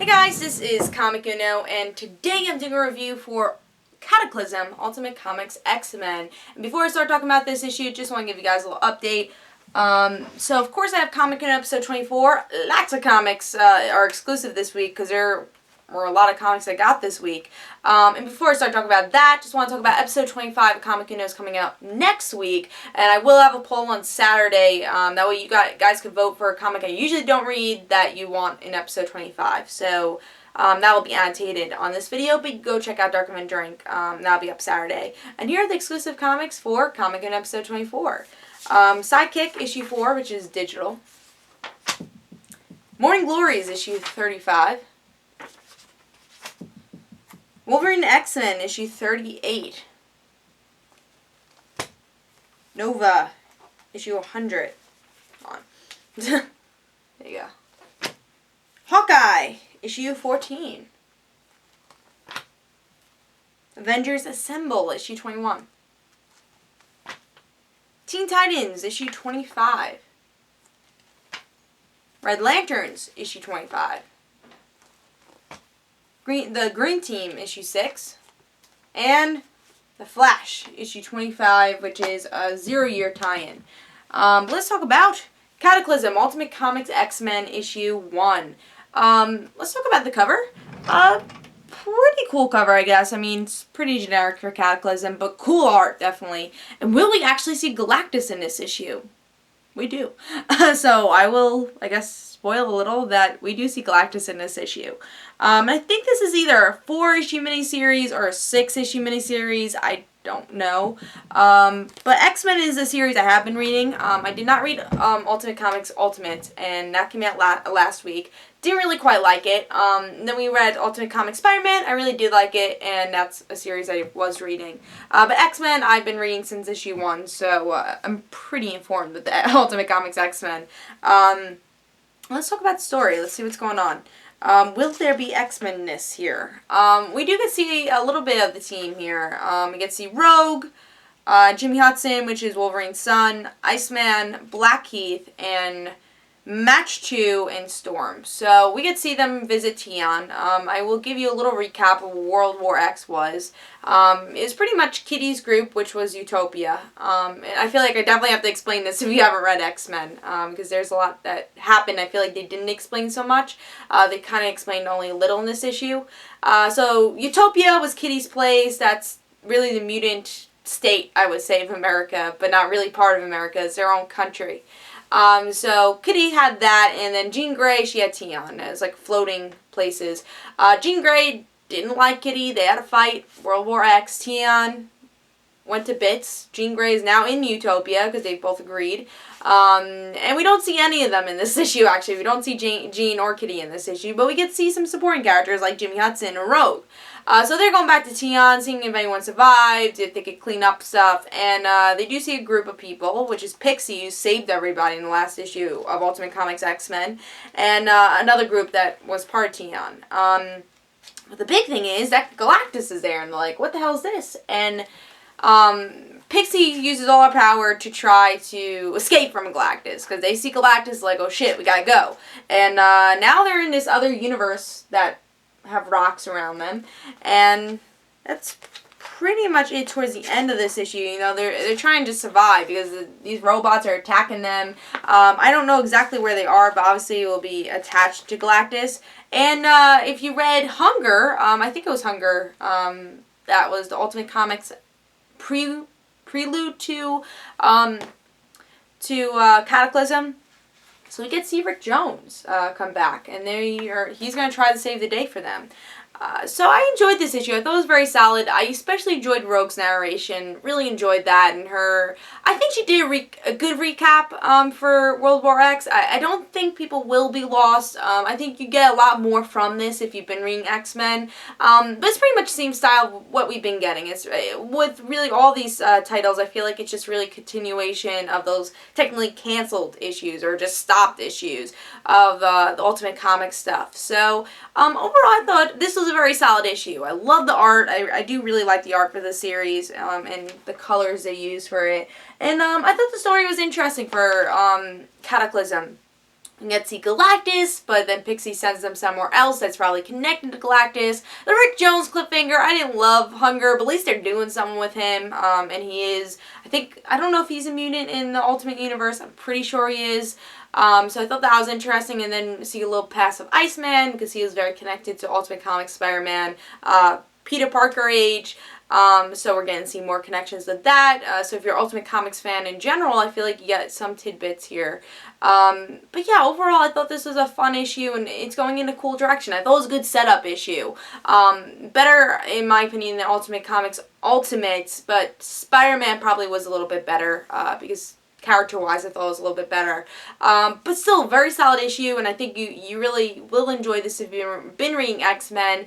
Hey guys, this is Comic Uno, and today I'm doing a review for Cataclysm Ultimate Comics X-men. And before I start talking about this issue, just want to give you guys a little update. So of course I have Comic Uno episode 24. Lots of comics are exclusive this week because there were a lot of comics I got this week. And before I start talking about that, just want to talk about episode 25 of Comic Uno is coming out next week. And I will have a poll on Saturday. That way you guys can vote for a comic I usually don't read that you want in episode 25. So that will be annotated on this video, but you can go check out DarkAvengerINC. That'll be up Saturday. And here are the exclusive comics for Comic Uno episode 24. Sidekick issue 4, which is digital. Morning Glories issue 35. Wolverine X-Men issue 38. Nova issue 100. Hold on. There you go. Hawkeye issue 14. Avengers Assemble issue 21. Teen Titans issue 25. Red Lanterns issue 25. The Green Team, issue 6, and The Flash, issue 25, which is a 0-year tie-in. Let's talk about Cataclysm Ultimate Comics X-men, issue 1. Let's talk about the cover. Pretty cool cover, I guess. I mean, it's pretty generic for Cataclysm, but cool art, definitely. And will we actually see Galactus in this issue? We do. So I will, I guess, spoil a little that we do see Galactus in this issue. I think this is either a 4-issue miniseries or a 6-issue miniseries. I don't know. But X-Men is a series I have been reading. I did not read Ultimate Comics Ultimate, and that came out last week. Didn't really quite like it. Then we read Ultimate Comics Spider-Man. I really did like it, and that's a series I was reading. But X-Men I've been reading since issue 1, so I'm pretty informed with the Ultimate Comics X-Men. Let's talk about the story. Let's see what's going on. Will there be X-Men-ness here? We do get to see a little bit of the team here. We get to see Rogue, Jimmy Hudson, which is Wolverine's son, Iceman, Blackheath, and Match 2 and Storm. So we get to see them visit Tion. I will give you a little recap of what World War X was. It's pretty much Kitty's group, which was Utopia. And I feel like I definitely have to explain this if you haven't read X-Men, because there's a lot that happened. I feel like they didn't explain so much. They kind of explained only a little in this issue. So Utopia was Kitty's place. That's really the mutant state, I would say, of America, but not really part of America. It's their own country. So Kitty had that, and then Jean Grey, she had Tion as like floating places. Jean Grey didn't like Kitty. They had a fight. World War X. Tion went to bits. Jean Grey is now in Utopia because they both agreed. And we don't see any of them in this issue, actually. We don't see Jean or Kitty in this issue, but we get to see some supporting characters like Jimmy Hudson or Rogue. So they're going back to Tion, seeing if anyone survived, if they could clean up stuff, and they do see a group of people, which is Pixie, who saved everybody in the last issue of Ultimate Comics X-Men, and another group that was part of Tion. But the big thing is that Galactus is there, and they're like, what the hell is this? And Pixie uses all her power to try to escape from Galactus, because they see Galactus like, oh shit, we gotta go. And now they're in this other universe that have rocks around them, and that's pretty much it towards the end of this issue. You know, they're trying to survive because these robots are attacking them. I don't know exactly where they are, but obviously it will be attached to Galactus. And if you read Hunger, I think it was Hunger, that was the Ultimate Comics prelude to Cataclysm. So we get to see Rick Jones come back, and he's going to try to save the day for them. So I enjoyed this issue. I thought it was very solid. I especially enjoyed Rogue's narration. Really enjoyed that, and I think she did a good recap for World War X. I don't think people will be lost. I think you get a lot more from this if you've been reading X-Men. But it's pretty much the same style of what we've been getting. It's with really all these titles, I feel like it's just really continuation of those technically canceled issues or just stopped issues of the Ultimate Comics stuff. So overall, I thought this was a very solid issue. I love the art. I do really like the art for the series and the colors they use for it. And I thought the story was interesting for Cataclysm. We get to see Galactus, but then Pixie sends them somewhere else that's probably connected to Galactus. The Rick Jones cliffhanger, I didn't love Hunger, but at least they're doing something with him. And he is, I don't know if he's a mutant in the Ultimate Universe. I'm pretty sure he is. So I thought that was interesting. And then see a little pass of Iceman, because he was very connected to Ultimate Comics Spider-Man. Peter Parker age. So we're getting to see more connections with that. So if you're an Ultimate Comics fan in general, I feel like you get some tidbits here. But yeah, overall, I thought this was a fun issue, and it's going in a cool direction. I thought it was a good setup issue. Better, in my opinion, than Ultimate Comics Ultimates, but Spider-Man probably was a little bit better, because character-wise, I thought it was a little bit better. But still, very solid issue, and I think you really will enjoy this if you've been reading X-Men.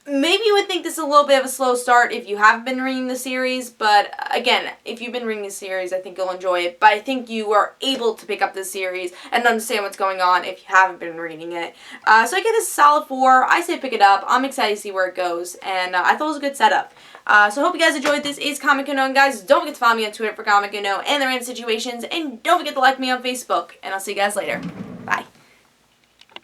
Maybe you would think this is a little bit of a slow start if you have been reading the series, but again, if you've been reading the series, I think you'll enjoy it. But I think you are able to pick up this series and understand what's going on if you haven't been reading it. So I give this a solid 4. I say pick it up. I'm excited to see where it goes, and I thought it was a good setup. So I hope you guys enjoyed. This is Comic Unknown, guys. Don't forget to follow me on Twitter for Comic Unknown and the random situations, and don't forget to like me on Facebook, and I'll see you guys later.